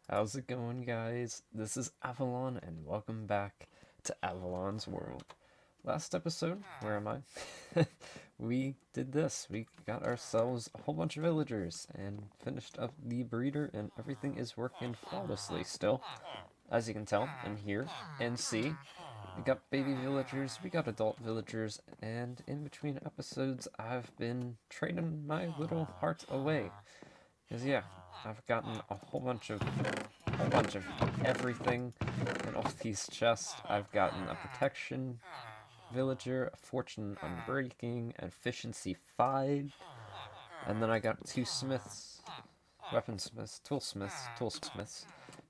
How's it going, guys? This is Avollon, and welcome back to Avollon's World. Last episode, where am I? We did this. We got ourselves a whole bunch of villagers and finished up the breeder, and everything is working flawlessly still. As you can tell and hear and see, we got baby villagers, we got adult villagers, and in between episodes, I've been trading my little heart away. Because, yeah, I've gotten a whole bunch of everything in all these chests. I've gotten a protection villager, a fortune unbreaking, efficiency 5, and then I got 2 smiths, weaponsmiths, toolsmiths,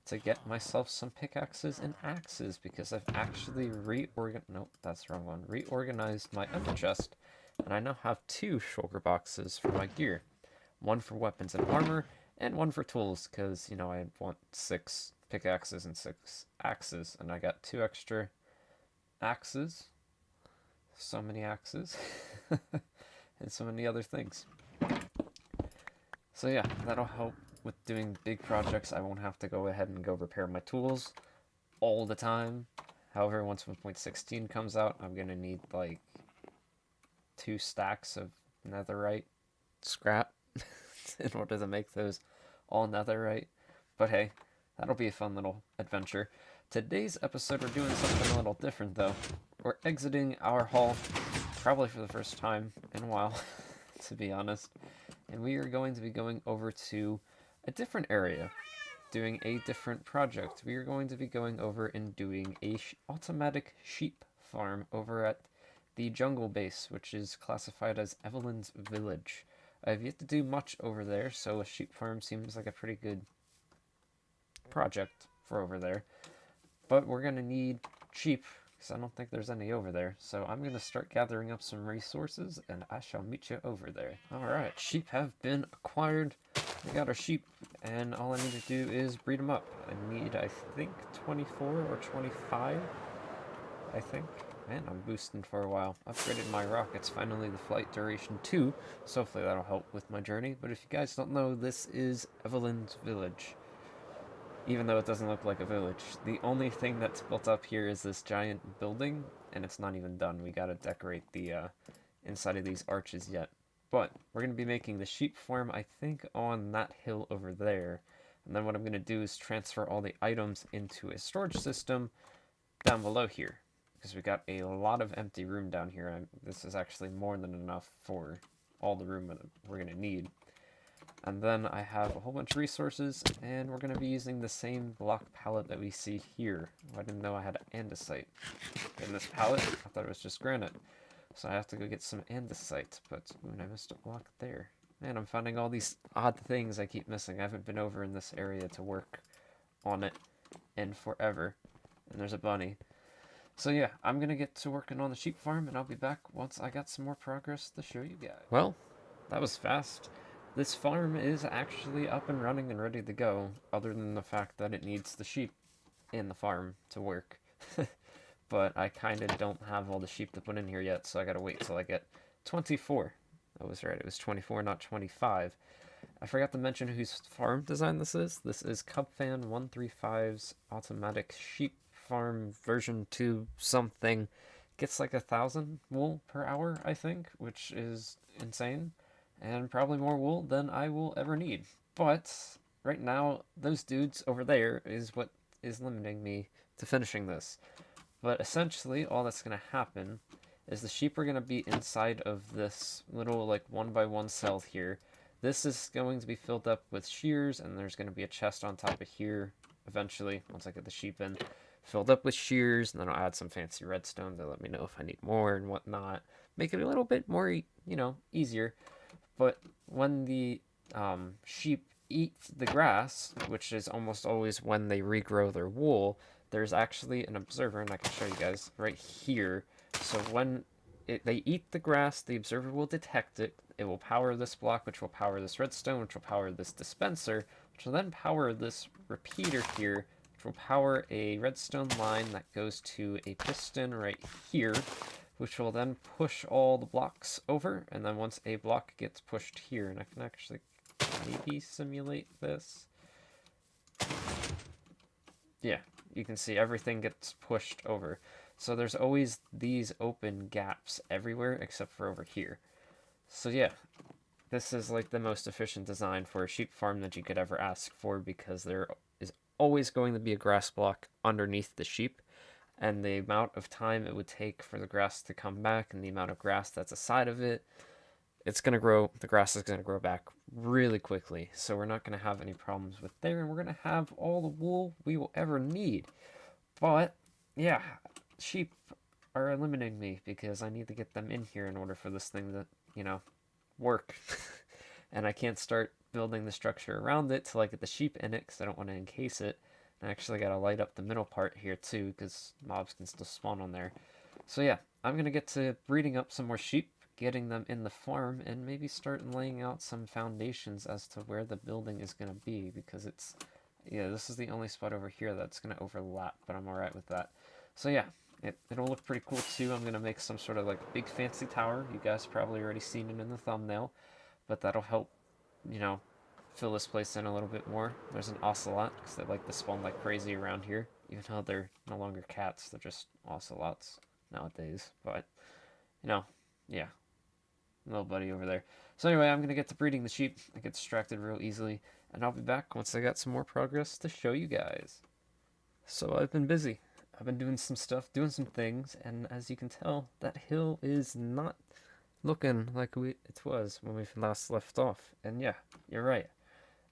to get myself some pickaxes and axes because I've actually nope, that's the wrong one, reorganized my upper chest, and I now have 2 shulker boxes for my gear. One for weapons and armor, and one for tools, because, I want 6 pickaxes and 6 axes, and I got 2 extra axes. So many axes. And so many other things. So yeah, that'll help with doing big projects. I won't have to go ahead and go repair my tools all the time. However, once 1.16 comes out, I'm going to need like 2 stacks of netherite scrap in order to make those all netherite. But hey, that'll be a fun little adventure. Today's episode, we're doing something a little different though. We're exiting our hall, probably for the first time in a while, to be honest. And we are going to be going over to a different area, doing a different project. We are going to be going over and doing a automatic sheep farm over at the jungle base, which is classified as Avollon's village. I've yet to do much over there, so a sheep farm seems like a pretty good project for over there. But we're going to need sheep, because I don't think there's any over there. So I'm going to start gathering up some resources, and I shall meet you over there. Alright, sheep have been acquired. We got our sheep, and all I need to do is breed them up. I need, I think, 24 or 25, I think. Man, I'm boosting for a while. Upgraded my rockets, finally the flight duration 2, so hopefully that'll help with my journey. But if you guys don't know, this is Avollon's village. Even though it doesn't look like a village. The only thing that's built up here is this giant building, and it's not even done. We gotta decorate the inside of these arches yet. But we're gonna be making the sheep farm, I think, on that hill over there. And then what I'm gonna do is transfer all the items into a storage system down below here. Because we got a lot of empty room down here. This is actually more than enough for all the room that we're going to need. And then I have a whole bunch of resources, and we're going to be using the same block palette that we see here. I didn't know I had andesite in this palette. I thought it was just granite. So I have to go get some andesite, but I missed a block there. Man, I'm finding all these odd things I keep missing. I haven't been over in this area to work on it in forever. And there's a bunny. So yeah, I'm going to get to working on the sheep farm, and I'll be back once I got some more progress to show you guys. Well, that was fast. This farm is actually up and running and ready to go, other than the fact that it needs the sheep in the farm to work. But I kind of don't have all the sheep to put in here yet, so I gotta wait till I get 24. I was right, it was 24, not 25. I forgot to mention whose farm design this is. This is Cubfan135's automatic sheep farm version 2 something. Gets like 1,000 wool per hour, I think, which is insane, and probably more wool than I will ever need. But right now, those dudes over there is what is limiting me to finishing this. But essentially, all that's going to happen is the sheep are going to be inside of this little like 1x1 cell here. This is going to be filled up with shears, and there's going to be a chest on top of here eventually, once I get the sheep in. Filled up with shears, and then I'll add some fancy redstone to let me know if I need more and whatnot. Make it a little bit more, easier. But when the sheep eat the grass, which is almost always when they regrow their wool, there's actually an observer, and I can show you guys right here. So when they eat the grass, the observer will detect it. It will power this block, which will power this redstone, which will power this dispenser, which will then power this repeater here, which will power a redstone line that goes to a piston right here, which will then push all the blocks over, and then once a block gets pushed here, and I can actually maybe simulate this. yeah, you can see everything gets pushed over. So there's always these open gaps everywhere except for over here. So yeah, this is like the most efficient design for a sheep farm that you could ever ask for, because there is always going to be a grass block underneath the sheep, and the amount of time it would take for the grass to come back and the amount of grass that's aside of it, it's going to grow, the grass is going to grow back really quickly. So we're not going to have any problems with there, and we're going to have all the wool we will ever need. But yeah, sheep are limiting me because I need to get them in here in order for this thing to, work. And I can't start building the structure around it till I get the sheep in it, because I don't want to encase it. And I actually got to light up the middle part here too, because mobs can still spawn on there. So yeah, I'm going to get to breeding up some more sheep, getting them in the farm, and maybe start laying out some foundations as to where the building is going to be, because it's, yeah, this is the only spot over here that's going to overlap, but I'm alright with that. So yeah, it'll look pretty cool too. I'm going to make some sort of like big fancy tower. You guys probably already seen it in the thumbnail, but that'll help, fill this place in a little bit more. There's an ocelot, because they like to spawn like crazy around here, even though they're no longer cats, they're just ocelots nowadays. But, yeah, little buddy over there. So anyway, I'm going to get to breeding the sheep. I get distracted real easily, and I'll be back once I got some more progress to show you guys. So I've been busy. I've been doing some stuff, doing some things, and as you can tell, that hill is not looking like it was when we last left off. And yeah, you're right.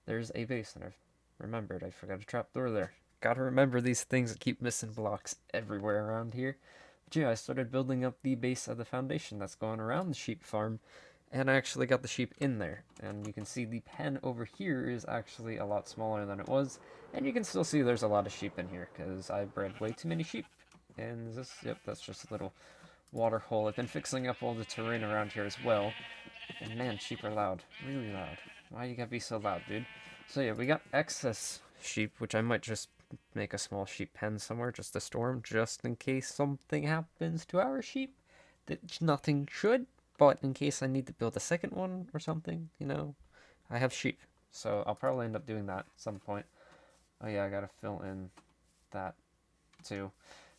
There's a base, and I've remembered I forgot a trapdoor there. Gotta remember these things that keep missing blocks everywhere around here. But yeah, I started building up the base of the foundation that's going around the sheep farm, and I actually got the sheep in there. And you can see the pen over here is actually a lot smaller than it was, and you can still see there's a lot of sheep in here, because I bred way too many sheep. And this, yep, that's just a little water hole. I've been fixing up all the terrain around here as well. And man, sheep are loud. Really loud. Why you gotta be so loud, dude? So yeah, we got excess sheep, which I might just make a small sheep pen somewhere just to store them, just in case something happens to our sheep that nothing should. But in case I need to build a second one or something, I have sheep. So I'll probably end up doing that at some point. Oh yeah, I gotta fill in that too.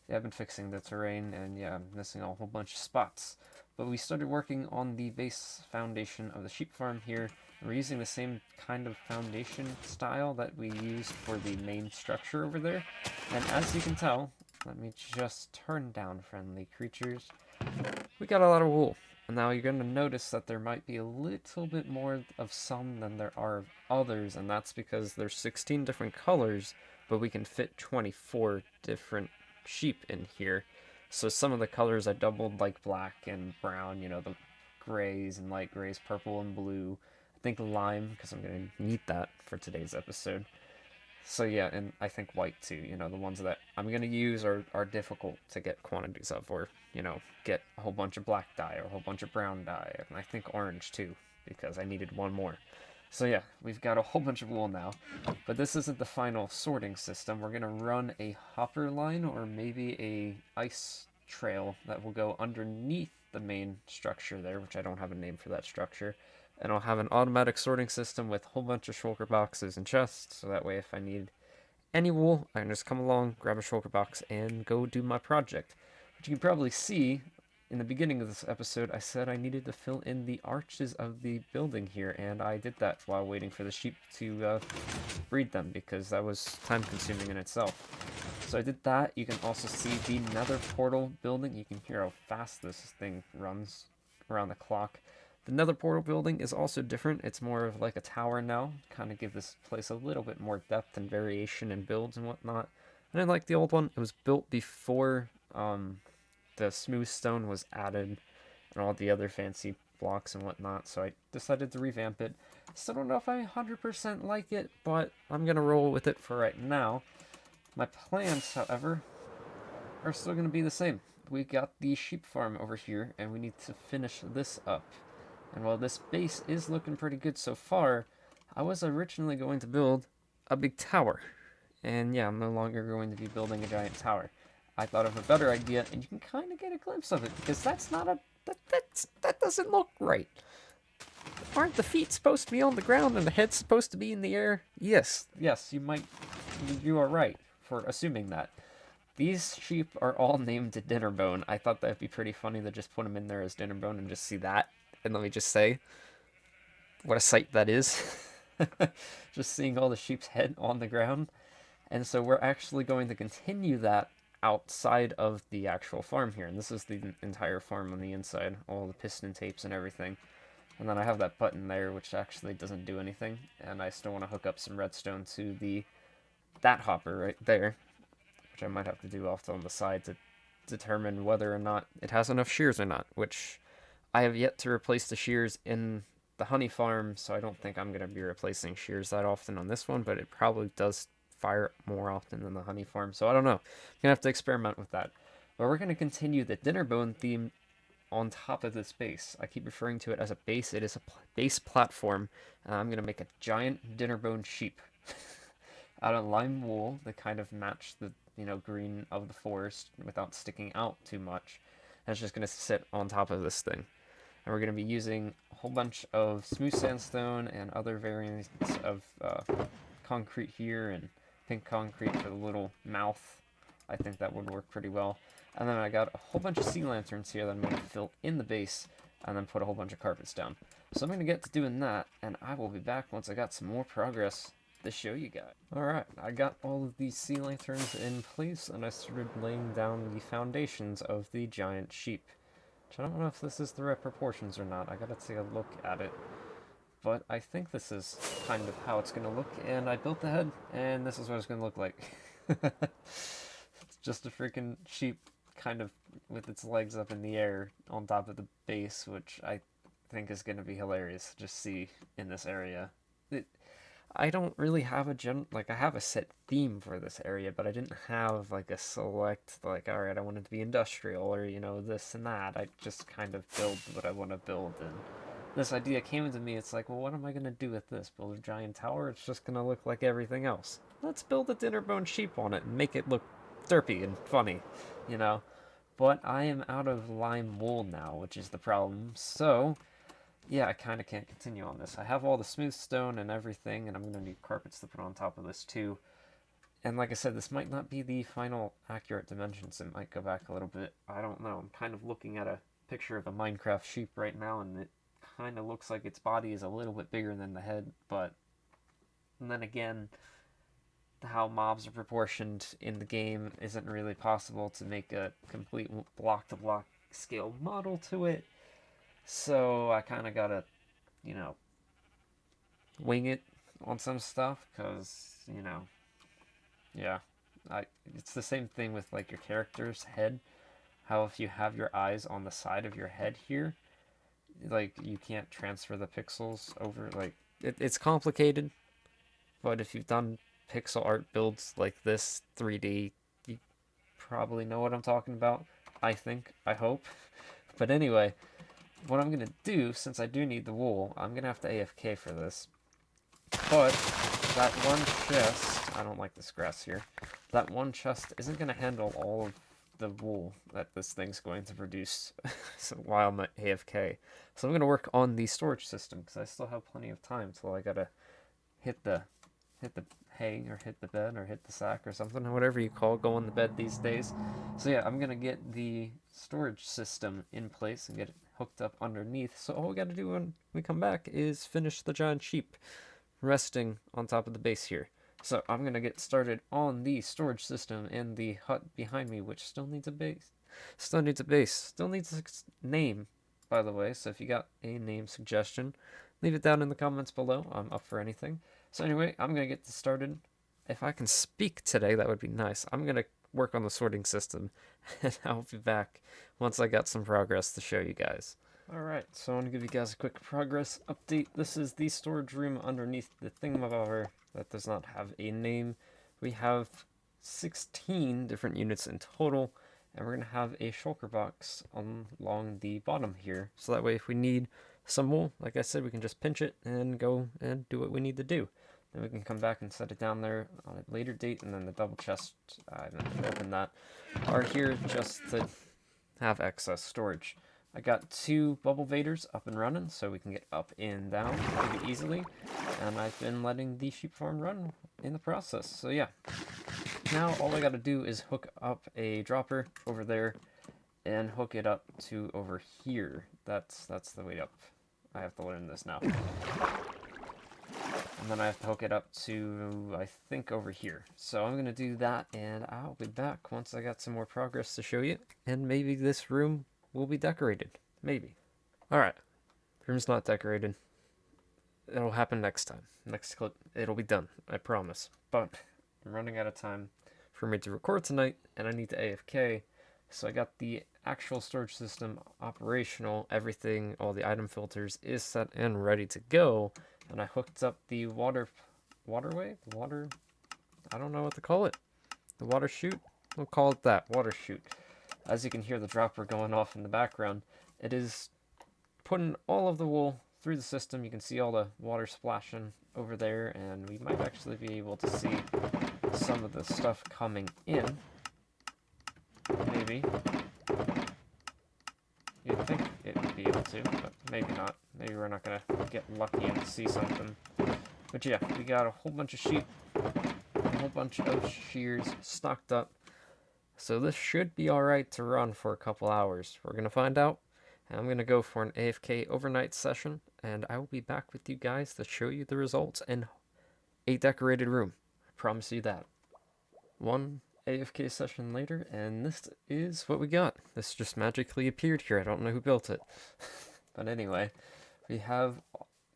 Yeah, I've been fixing the terrain, and yeah, I'm missing a whole bunch of spots. But we started working on the base foundation of the sheep farm here. We're using the same kind of foundation style that we used for the main structure over there. And as you can tell, let me just turn down friendly creatures. We got a lot of wool. And now you're going to notice that there might be a little bit more of some than there are of others, and that's because there's 16 different colors, but we can fit 24 different sheep in here. So some of the colors I doubled, like black and brown, the grays and light grays, purple and blue. I think lime, because I'm going to need that for today's episode. So yeah, and I think white too, the ones that I'm going to use are difficult to get quantities of, or, get a whole bunch of black dye or a whole bunch of brown dye, and I think orange too, because I needed one more. So yeah, we've got a whole bunch of wool now, but this isn't the final sorting system. We're going to run a hopper line, or maybe a ice trail that will go underneath the main structure there, which I don't have a name for that structure. And I'll have an automatic sorting system with a whole bunch of shulker boxes and chests, so that way if I need any wool, I can just come along, grab a shulker box, and go do my project. But you can probably see, in the beginning of this episode, I said I needed to fill in the arches of the building here, and I did that while waiting for the sheep to breed them, because that was time-consuming in itself. So I did that. You can also see the nether portal building. You can hear how fast this thing runs around the clock. The nether portal building is also different. It's more of like a tower now, kind of give this place a little bit more depth and variation in builds and whatnot. And unlike the old one, it was built before the smooth stone was added and all the other fancy blocks and whatnot, so I decided to revamp it. Still don't know if I 100% like it, but I'm going to roll with it for right now. My plans, however, are still going to be the same. We got the sheep farm over here, and we need to finish this up. And while this base is looking pretty good so far, I was originally going to build a big tower. And yeah, I'm no longer going to be building a giant tower. I thought of a better idea, and you can kind of get a glimpse of it, because that's not a... That doesn't look right. Aren't the feet supposed to be on the ground and the head supposed to be in the air? Yes, you are right. for assuming that. These sheep are all named Dinnerbone. I thought that'd be pretty funny to just put them in there as Dinnerbone and just see that. And let me just say, what a sight that is. Just seeing all the sheep's head on the ground. And so we're actually going to continue that outside of the actual farm here. And this is the entire farm on the inside, all the piston tapes and everything. And then I have that button there, which actually doesn't do anything. And I still want to hook up some redstone to that hopper right there, which I might have to do off on the side to determine whether or not it has enough shears or not, which I have yet to replace the shears in the honey farm, so I don't think I'm going to be replacing shears that often on this one, but it probably does fire more often than the honey farm, so I don't know. I'm going to have to experiment with that. But we're going to continue the Dinnerbone theme on top of this base. I keep referring to it as a base. It is a base platform, and I'm going to make a giant Dinnerbone sheep out of lime wool that kind of match the green of the forest without sticking out too much. And it's just going to sit on top of this thing. And we're going to be using a whole bunch of smooth sandstone and other variants of concrete here, and pink concrete for the little mouth. I think that would work pretty well. And then I got a whole bunch of sea lanterns here that I'm going to fill in the base, and then put a whole bunch of carpets down. So I'm going to get to doing that, and I will be back once I got some more progress to show you guys. Alright, I got all of these sea lanterns in place, and I started laying down the foundations of the giant sheep. Which I don't know if this is the right proportions or not. I gotta take a look at it. But I think this is kind of how it's gonna look, and I built the head, and this is what it's gonna look like. It's just a freaking sheep kind of with its legs up in the air on top of the base, which I think is gonna be hilarious to just see in this area. I don't really have I have a set theme for this area, but I didn't have like a select, like, alright, I want it to be industrial, or, this and that. I just kind of build what I want to build, and this idea came into me. It's like, well, what am I going to do with this? Build a giant tower? It's just going to look like everything else. Let's build a Dinnerbone sheep on it and make it look derpy and funny, But I am out of lime wool now, which is the problem, so yeah, I kind of can't continue on this. I have all the smooth stone and everything, and I'm going to need carpets to put on top of this too. And like I said, this might not be the final accurate dimensions. It might go back a little bit. I don't know. I'm kind of looking at a picture of a Minecraft sheep right now, and it kind of looks like its body is a little bit bigger than the head, but and then again, how mobs are proportioned in the game isn't really possible to make a complete block-to-block scale model to it. So I kind of gotta, wing it on some stuff, because, yeah. It's the same thing with, like, your character's head. How if you have your eyes on the side of your head here, like, you can't transfer the pixels over, like, it's complicated, but if you've done pixel art builds like this, 3D, you probably know what I'm talking about, I think, I hope. But anyway, what I'm going to do, since I do need the wool, I'm going to have to AFK for this. But that one chest, I don't like this grass here, that one chest isn't going to handle all of the wool that this thing's going to produce so while I'm at AFK. So I'm going to work on the storage system, because I still have plenty of time till I got to hit the hay, or hit the bed, or hit the sack, or something, whatever you call going to bed these days. So yeah, I'm going to get the storage system in place and get it hooked up underneath. So all we got to do when we come back is finish the giant sheep resting on top of the base here. So I'm going to get started on the storage system in the hut behind me, which still needs a base. Still needs a name, by the way. So if you got a name suggestion, leave it down in the comments below. I'm up for anything. So anyway, I'm going to get this started. If I can speak today, that would be nice. I'm going to work on the sorting system, and I'll be back once I got some progress to show you guys. Alright, so I want to give you guys a quick progress update. This is the storage room underneath the thingamabobber that does not have a name. We have 16 different units in total, and we're going to have a shulker box along the bottom here. So that way if we need some wool, like I said, we can just pinch it and go and do what we need to do. Then we can come back and set it down there on a later date, and then the double chest, I didn't open that, are here just to have excess storage. I got 2 bubble vaders up and running, so we can get up and down pretty easily. And I've been letting the sheep farm run in the process. So yeah, now all I gotta do is hook up a dropper over there and hook it up to over here. That's the way up. I have to learn this now. And then I have to hook it up to, I think, over here. So I'm going to do that, and I'll be back once I got some more progress to show you. And maybe this room will be decorated. Maybe. Alright. Room's not decorated. It'll happen next time. Next clip, it'll be done. I promise. But I'm running out of time for me to record tonight, and I need to AFK. So I got the actual storage system operational. Everything, all the item filters is set and ready to go. And I hooked up the waterway? I don't know what to call it. The water chute? We'll call it that, water chute. As you can hear the dropper going off in the background, it is putting all of the wool through the system. You can see all the water splashing over there, and we might actually be able to see some of the stuff coming in. Maybe. You'd think it would be able to, but maybe not. Maybe we're not going to get lucky and see something. But yeah, we got a whole bunch of sheep, a whole bunch of shears stocked up. So this should be alright to run for a couple hours. We're going to find out. And I'm going to go for an AFK overnight session, and I will be back with you guys to show you the results in a decorated room. I promise you that. One AFK session later, and this is what we got. This just magically appeared here. I don't know who built it. But anyway, we have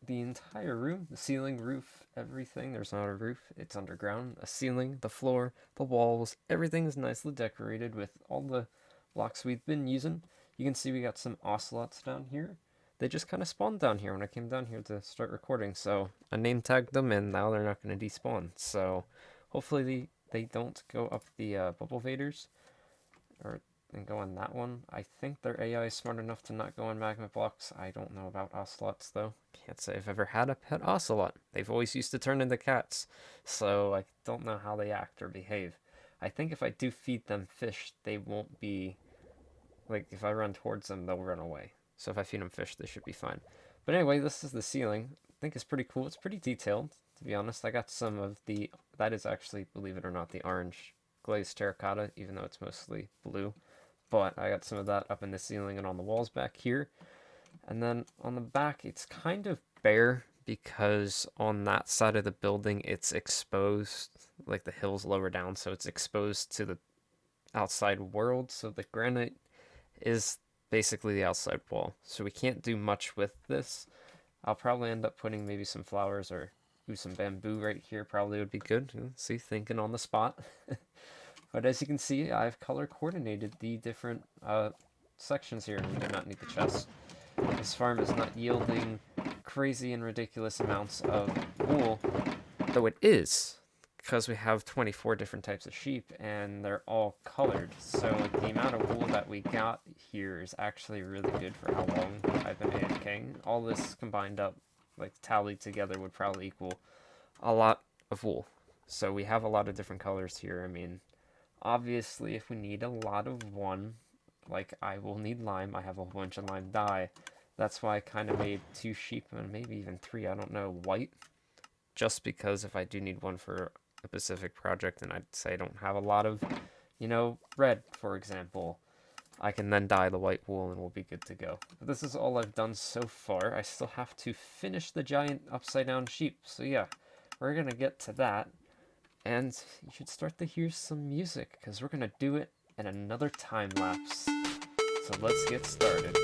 the entire room, the ceiling, roof, everything. There's not a roof, it's underground. A ceiling, the floor, the walls, everything is nicely decorated with all the blocks we've been using. You can see we got some ocelots down here. They just kind of spawned down here when I came down here to start recording, so I name tagged them, and now they're not going to despawn. So hopefully they don't go up the bubble vaders, and go on that one. I think their AI is smart enough to not go on magma blocks. I don't know about ocelots, though. Can't say I've ever had a pet ocelot. They've always used to turn into cats, so I don't know how they act or behave. I think if I do feed them fish, they won't be, like, if I run towards them, they'll run away. So if I feed them fish, they should be fine. But anyway, this is the ceiling. I think it's pretty cool. It's pretty detailed, to be honest. I got some of the, that is actually, believe it or not, the orange glazed terracotta, even though it's mostly blue. But I got some of that up in the ceiling and on the walls back here. And then on the back, it's kind of bare because on that side of the building, it's exposed, like the hills lower down, so it's exposed to the outside world. So the granite is basically the outside wall. So we can't do much with this. I'll probably end up putting maybe some flowers or some bamboo right here. Probably would be good. See, thinking on the spot. But as you can see, I've color coordinated the different sections here. We do not need the chest. This farm is not yielding crazy and ridiculous amounts of wool, though it is, because we have 24 different types of sheep, and they're all colored. So the amount of wool that we got here is actually really good for how long I've been AFKing. All this combined up, like tallied together, would probably equal a lot of wool. So we have a lot of different colors here. I mean, obviously, if we need a lot of one, like I will need lime. I have a whole bunch of lime dye. That's why I kind of made 2 sheep, and maybe even 3, I don't know, white. Just because if I do need one for a specific project, and I'd say I don't have a lot of, you know, red, for example, I can then dye the white wool and we'll be good to go. But this is all I've done so far. I still have to finish the giant upside down sheep. So yeah, we're going to get to that. And you should start to hear some music, because we're going to do it in another time lapse. So let's get started.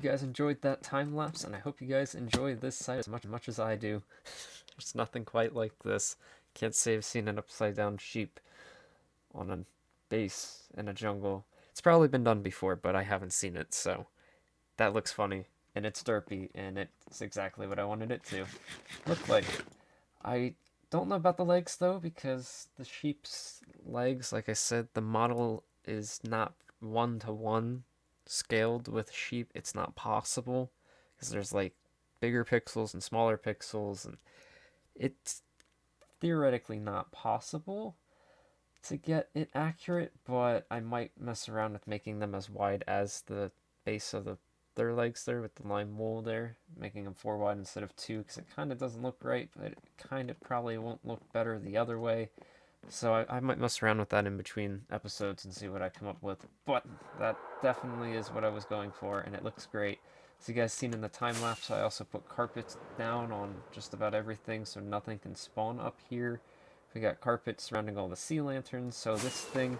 you guys enjoyed that time lapse, and I hope you guys enjoy this site as much as I do. There's nothing quite like this. Can't say I've seen an upside down sheep on a base in a jungle. It's probably been done before, but I haven't seen it, so that looks funny, and it's derpy, and it's exactly what I wanted it to look like. I don't know about the legs, though, because the sheep's legs, like I said, the model is not one-to-one scaled with sheep. It's not possible, because there's, like, bigger pixels and smaller pixels, and it's theoretically not possible to get it accurate, but I might mess around with making them as wide as the base of their legs there with the lime wool there, making them 4 wide instead of 2, because it kind of doesn't look right, but it kind of probably won't look better the other way. So I might mess around with that in between episodes and see what I come up with, but that definitely is what I was going for, and it looks great. As you guys seen in the time lapse, I also put carpets down on just about everything so nothing can spawn up here. We got carpet surrounding all the sea lanterns, so this thing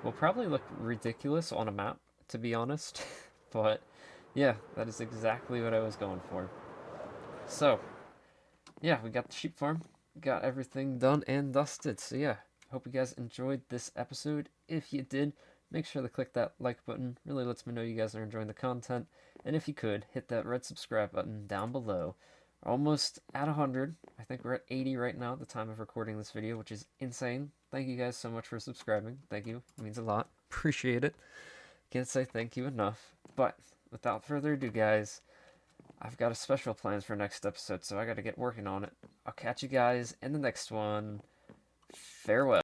will probably look ridiculous on a map, to be honest. But yeah, that is exactly what I was going for. So yeah, we got the sheep farm, got everything done and dusted. So yeah, hope you guys enjoyed this episode. If you did, make sure to click that like button. Really lets me know you guys are enjoying the content. And if you could, hit that red subscribe button down below. Almost at 100. I think we're at 80 right now at the time of recording this video, which is insane. Thank you guys so much for subscribing. Thank you. It means a lot. Appreciate it. Can't say thank you enough. But without further ado, guys, I've got a special plans for next episode, so I gotta get working on it. I'll catch you guys in the next one. Farewell.